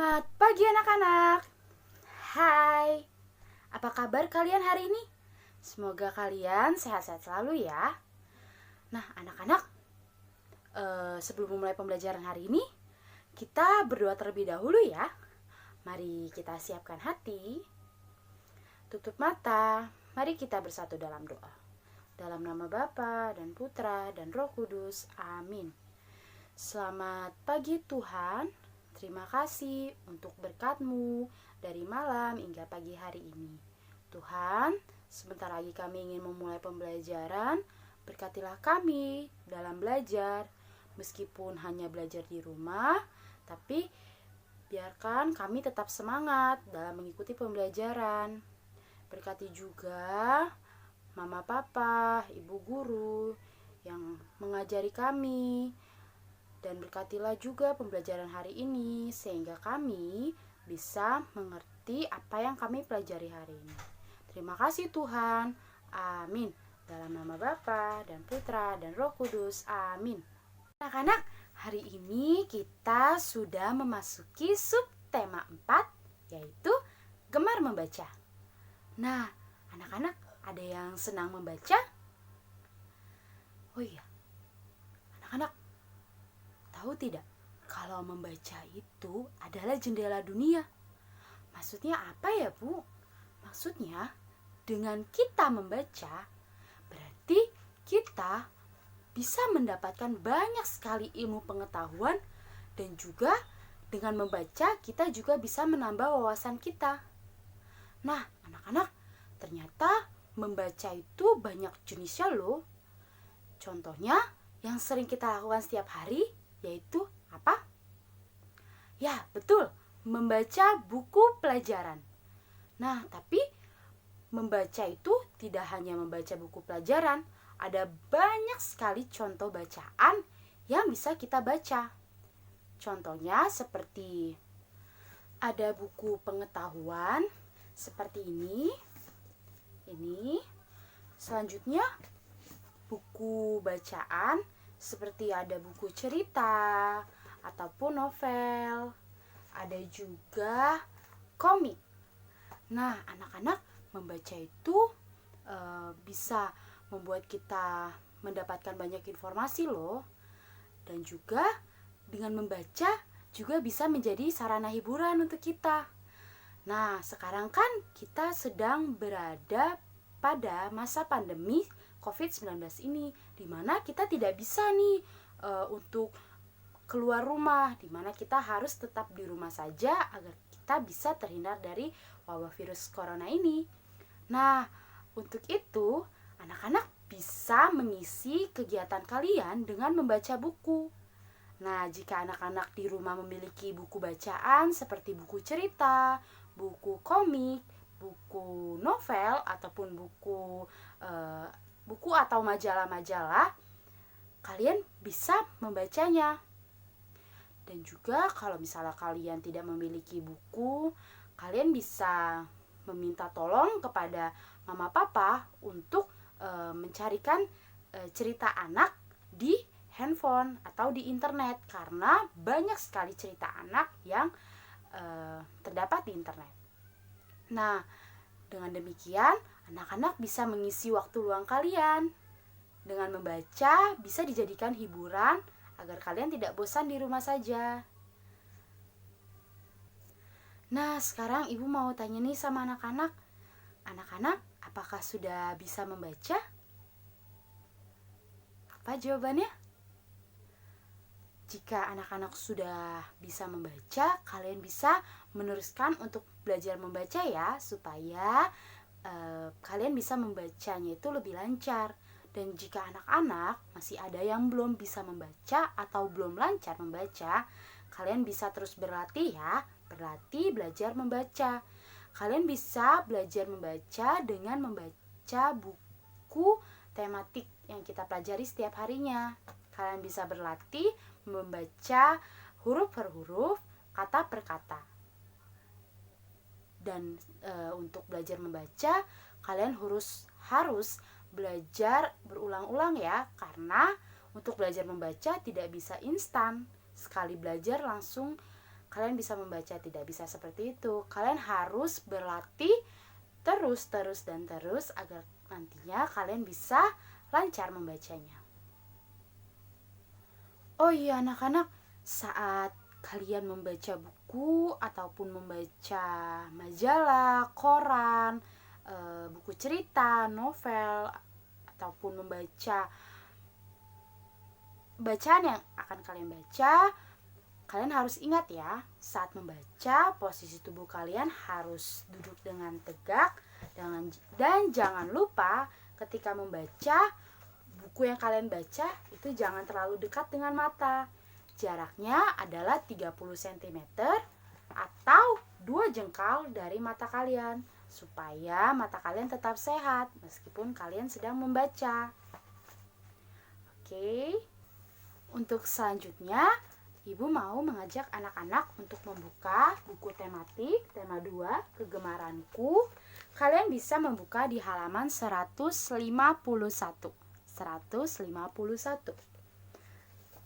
Selamat pagi anak-anak. Hai, apa kabar kalian hari ini? Semoga kalian sehat-sehat selalu ya. Nah anak-anak, sebelum memulai pembelajaran hari ini, kita berdoa terlebih dahulu ya. Mari kita siapkan hati, tutup mata, mari kita bersatu dalam doa. Dalam nama Bapa dan Putra dan Roh Kudus, amin. Selamat pagi Tuhan. Terima kasih untuk berkat-Mu dari malam hingga pagi hari ini. Tuhan, sebentar lagi kami ingin memulai pembelajaran. Berkatilah kami dalam belajar, meskipun hanya belajar di rumah, tapi biarkan kami tetap semangat dalam mengikuti pembelajaran. Berkati juga Mama Papa, Ibu Guru yang mengajari kami. Dan berkatilah juga pembelajaran hari ini sehingga kami bisa mengerti apa yang kami pelajari hari ini. Terima kasih Tuhan. Amin. Dalam nama Bapa dan Putra dan Roh Kudus. Amin. Anak-anak, hari ini kita sudah memasuki subtema 4, yaitu gemar membaca. Nah, anak-anak, ada yang senang membaca? Oh iya, anak-anak, tahu tidak, kalau membaca itu adalah jendela dunia. Maksudnya apa ya, Bu? Maksudnya, dengan kita membaca, berarti kita bisa mendapatkan banyak sekali ilmu pengetahuan, dan juga dengan membaca kita juga bisa menambah wawasan kita. Nah, anak-anak, ternyata membaca itu banyak jenisnya loh. Contohnya, yang sering kita lakukan setiap hari yaitu apa? Ya, betul, membaca buku pelajaran. Nah, tapi membaca itu tidak hanya membaca buku pelajaran, ada banyak sekali contoh bacaan yang bisa kita baca. Contohnya seperti ada buku pengetahuan seperti ini. Selanjutnya buku bacaan seperti ada buku cerita ataupun novel, ada juga komik. Nah, anak-anak, membaca itu bisa membuat kita mendapatkan banyak informasi loh. Dan juga dengan membaca juga bisa menjadi sarana hiburan untuk kita. Nah, sekarang kan kita sedang berada pada masa pandemi COVID-19 ini, dimana kita tidak bisa nih untuk keluar rumah, dimana kita harus tetap di rumah saja agar kita bisa terhindar dari wabah virus corona ini. Nah, untuk itu anak-anak bisa mengisi kegiatan kalian dengan membaca buku. Nah, jika anak-anak di rumah memiliki buku bacaan seperti buku cerita, buku komik, buku novel, ataupun buku atau majalah-majalah, kalian bisa membacanya. Dan juga kalau misalnya kalian tidak memiliki buku, kalian bisa meminta tolong kepada Mama Papa untuk mencarikan cerita anak di handphone atau di internet, karena banyak sekali cerita anak yang terdapat di internet. Nah, dengan demikian anak-anak bisa mengisi waktu luang kalian. Dengan membaca bisa dijadikan hiburan agar kalian tidak bosan di rumah saja. Nah, sekarang Ibu mau tanya nih sama anak-anak. Anak-anak, apakah sudah bisa membaca? Apa jawabannya? Jika anak-anak sudah bisa membaca, kalian bisa meneruskan untuk belajar membaca ya, supaya kalian bisa membacanya itu lebih lancar. Dan jika anak-anak masih ada yang belum bisa membaca atau belum lancar membaca, kalian bisa terus berlatih ya, belajar membaca. Kalian bisa belajar membaca dengan membaca buku tematik yang kita pelajari setiap harinya. Kalian bisa berlatih membaca huruf per huruf, kata per kata. Dan untuk belajar membaca, kalian harus belajar berulang-ulang ya, karena untuk belajar membaca tidak bisa instan. Sekali belajar langsung kalian bisa membaca. Tidak bisa seperti itu. Kalian harus berlatih terus agar nantinya kalian bisa lancar membacanya. Oh iya anak-anak, saat kalian membaca buku ataupun membaca majalah, koran, buku cerita, novel, ataupun membaca bacaan yang akan kalian baca, kalian harus ingat ya, saat membaca posisi tubuh kalian harus duduk dengan tegak, dan jangan lupa ketika membaca buku yang kalian baca itu jangan terlalu dekat dengan mata. Jaraknya adalah 30 cm atau 2 jengkal dari mata kalian supaya mata kalian tetap sehat meskipun kalian sedang membaca. Oke. Untuk selanjutnya, Ibu mau mengajak anak-anak untuk membuka buku tematik tema 2 Kegemaranku. Kalian bisa membuka di halaman 151.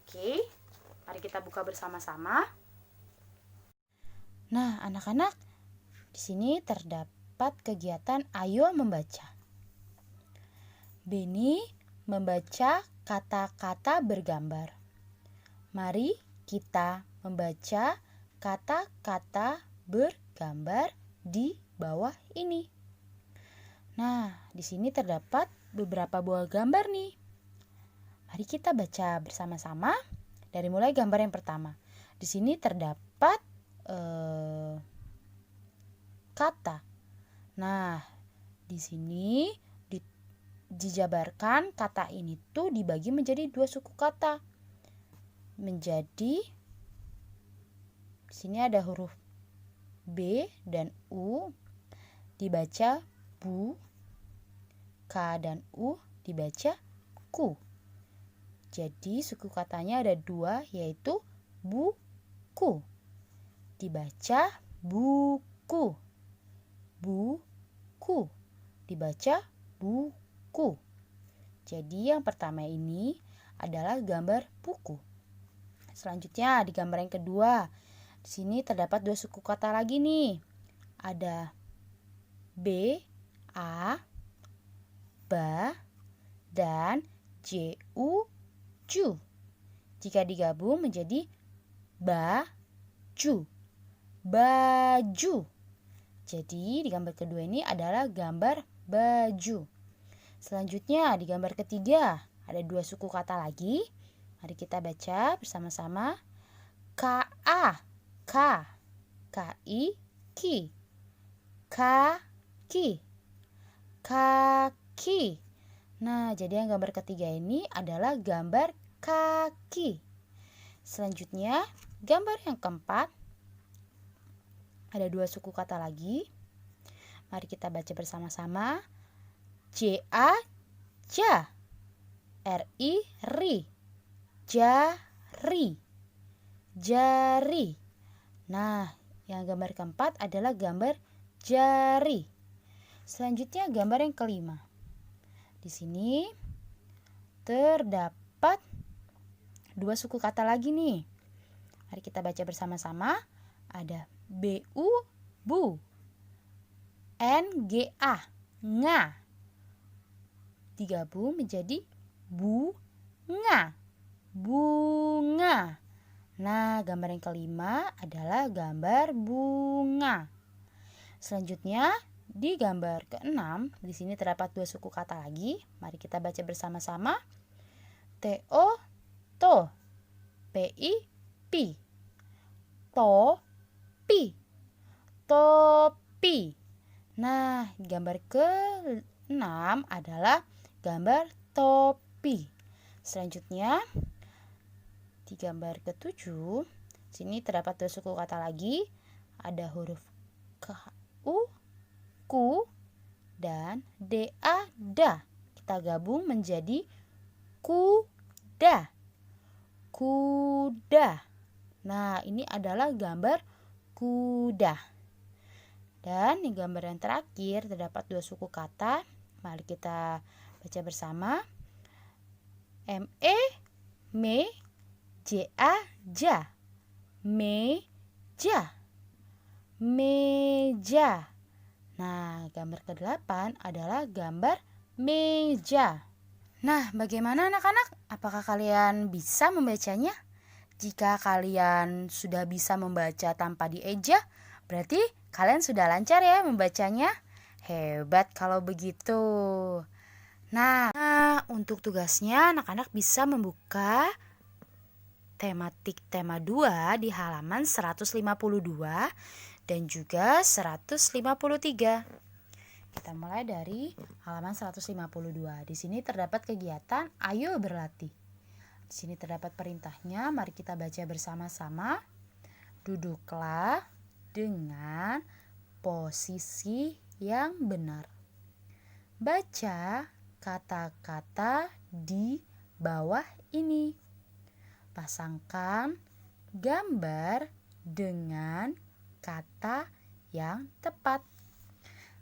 Oke, mari kita buka bersama-sama. Nah, anak-anak, di sini terdapat kegiatan Ayo Membaca. Beni membaca kata-kata bergambar. Mari kita membaca kata-kata bergambar di bawah ini. Nah, di sini terdapat beberapa buah gambar nih. Mari kita baca bersama-sama dari mulai gambar yang pertama. Di sini terdapat kata. Nah, di sini dijabarkan kata ini tuh dibagi menjadi 2 suku kata. Menjadi di sini ada huruf B dan U dibaca bu, K dan U dibaca ku. Jadi suku katanya ada 2 yaitu buku. Dibaca buku. Buku. Dibaca buku. Jadi yang pertama ini adalah gambar buku. Selanjutnya di gambar yang kedua, di sini terdapat 2 suku kata lagi nih. Ada B, A, ba, dan J, U, ju. Jika digabung menjadi baju. Baju. Jadi di gambar kedua ini adalah gambar baju. Selanjutnya di gambar ketiga ada 2 suku kata lagi. Mari kita baca bersama-sama. K-A, K, K-I, ki. Kaki. Kaki. Nah, jadi yang gambar ketiga ini adalah gambar kaki. Selanjutnya, gambar yang keempat. Ada 2 suku kata lagi. Mari kita baca bersama-sama. J-A, ja. R-I, ri. Jari. Jari. Nah, yang gambar keempat adalah gambar jari. Selanjutnya gambar yang kelima. Di sini terdapat 2 suku kata lagi nih. Mari kita baca bersama-sama. Ada bu, bu. Nga, nga. Digabung menjadi bunga. Bunga. Nah, gambar yang kelima adalah gambar bunga. Selanjutnya, di gambar keenam, di sini terdapat 2 suku kata lagi. Mari kita baca bersama-sama. T-O, to. P-I, pi. Topi. Topi. Nah, gambar ke-6 adalah gambar topi. Selanjutnya, di gambar ke-7, sini terdapat 2 suku kata lagi. Ada huruf K, U, ku, dan D-A, da. Kita gabung menjadi kuda. Kuda. Nah, ini adalah gambar kuda. Dan di gambar yang terakhir terdapat 2 suku kata. Mari kita baca bersama. M-E, me, J-A, ja. Meja. meja. Meja. Nah, gambar ke-8 adalah gambar meja. Nah, bagaimana anak-anak? Apakah kalian bisa membacanya? Jika kalian sudah bisa membaca tanpa dieja, berarti kalian sudah lancar ya membacanya. Hebat kalau begitu. Nah, untuk tugasnya anak-anak bisa membuka tematik tema 2 di halaman 152 dan juga 153. Kita mulai dari halaman 152. Di sini terdapat kegiatan ayo berlatih. Di sini terdapat perintahnya, mari kita baca bersama-sama. Duduklah dengan posisi yang benar. Baca kata-kata di bawah ini. Pasangkan gambar dengan kata yang tepat.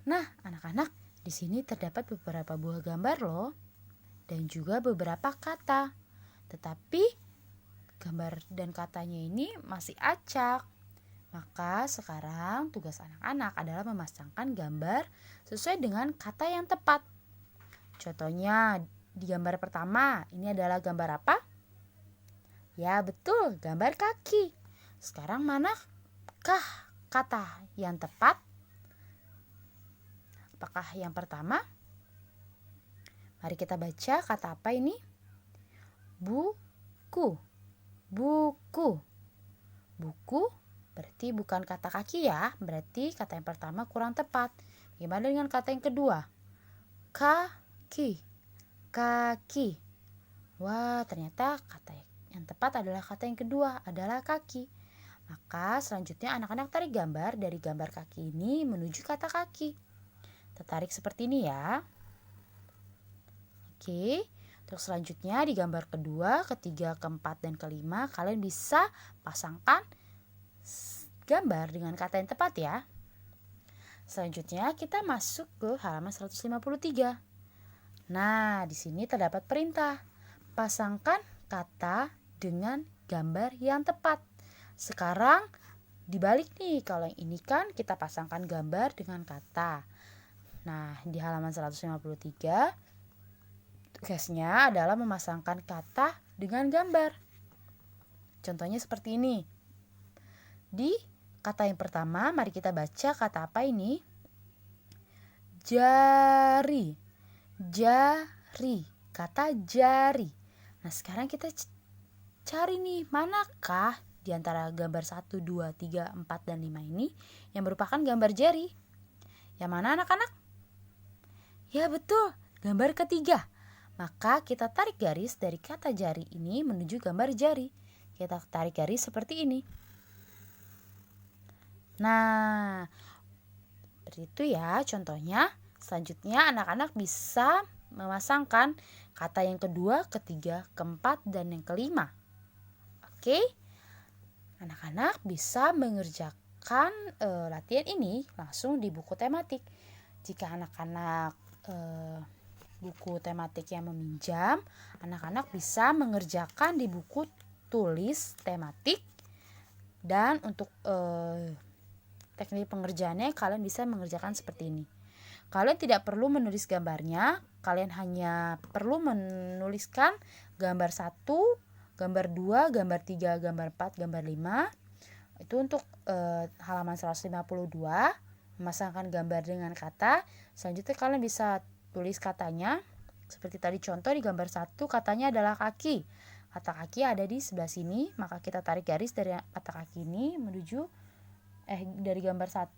Nah, anak-anak, di sini terdapat beberapa buah gambar loh dan juga beberapa kata. Tetapi gambar dan katanya ini masih acak. Maka sekarang tugas anak-anak adalah memasangkan gambar sesuai dengan kata yang tepat. Contohnya di gambar pertama, ini adalah gambar apa? Ya betul, gambar kaki. Sekarang manakah kata yang tepat? Apakah yang pertama? Mari kita baca kata apa ini? Buku. Buku. Buku berarti bukan kata kaki ya. Berarti kata yang pertama kurang tepat. Bagaimana dengan kata yang kedua? Kaki. Kaki. Wah, ternyata kata yang tepat adalah kata yang kedua, adalah kaki. Maka selanjutnya anak-anak tarik gambar dari gambar kaki ini menuju kata kaki. Tertarik seperti ini ya. Oke, terus selanjutnya di gambar kedua, ketiga, keempat, dan kelima kalian bisa pasangkan gambar dengan kata yang tepat ya. Selanjutnya kita masuk ke halaman 153. Nah, di sini terdapat perintah. Pasangkan kata dengan gambar yang tepat. Sekarang dibalik nih, kalau yang ini kan kita pasangkan gambar dengan kata. Nah, di halaman 153 tugasnya adalah memasangkan kata dengan gambar. Contohnya seperti ini. Di kata yang pertama, mari kita baca kata apa ini? Jari. Jari. Kata jari. Nah, sekarang kita cari nih, manakah di antara gambar 1, 2, 3, 4, dan 5 ini yang merupakan gambar jari? Yang mana anak-anak? Ya betul, gambar ketiga. Maka kita tarik garis dari kata jari ini menuju gambar jari. Kita tarik garis seperti ini. Nah, seperti itu ya contohnya. Selanjutnya anak-anak bisa memasangkan kata yang kedua, ketiga, keempat, dan yang kelima. Oke, anak-anak bisa mengerjakan latihan ini langsung di buku tematik. Jika anak-anak buku tematik yang meminjam, anak-anak bisa mengerjakan di buku tulis tematik. Dan untuk teknik pengerjaannya kalian bisa mengerjakan seperti ini. Kalian tidak perlu menulis gambarnya, kalian hanya perlu menuliskan gambar 1, gambar 2, gambar 3, gambar 4, gambar 5. Itu untuk halaman 152, memasangkan gambar dengan kata. Selanjutnya kalian bisa tulis katanya. Seperti tadi contoh di gambar 1, katanya adalah kaki. Kata kaki ada di sebelah sini, maka kita tarik garis dari kata kaki ini menuju dari gambar 1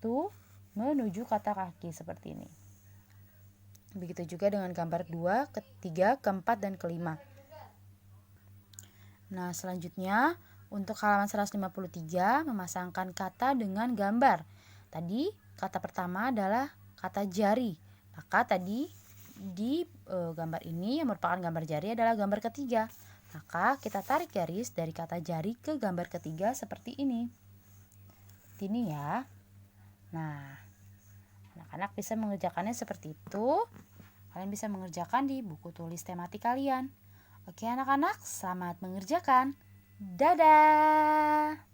menuju kata kaki seperti ini. Begitu juga dengan gambar 2, ketiga, keempat, dan kelima. Nah, selanjutnya untuk halaman 153 memasangkan kata dengan gambar. Tadi kata pertama adalah kata jari. Maka tadi di gambar ini yang merupakan gambar jari adalah gambar ketiga. Maka kita tarik garis dari kata jari ke gambar ketiga seperti ini. Ini ya. Nah, anak-anak bisa mengerjakannya seperti itu. Kalian bisa mengerjakan di buku tulis tematik kalian. Oke anak-anak, selamat mengerjakan. Dadah.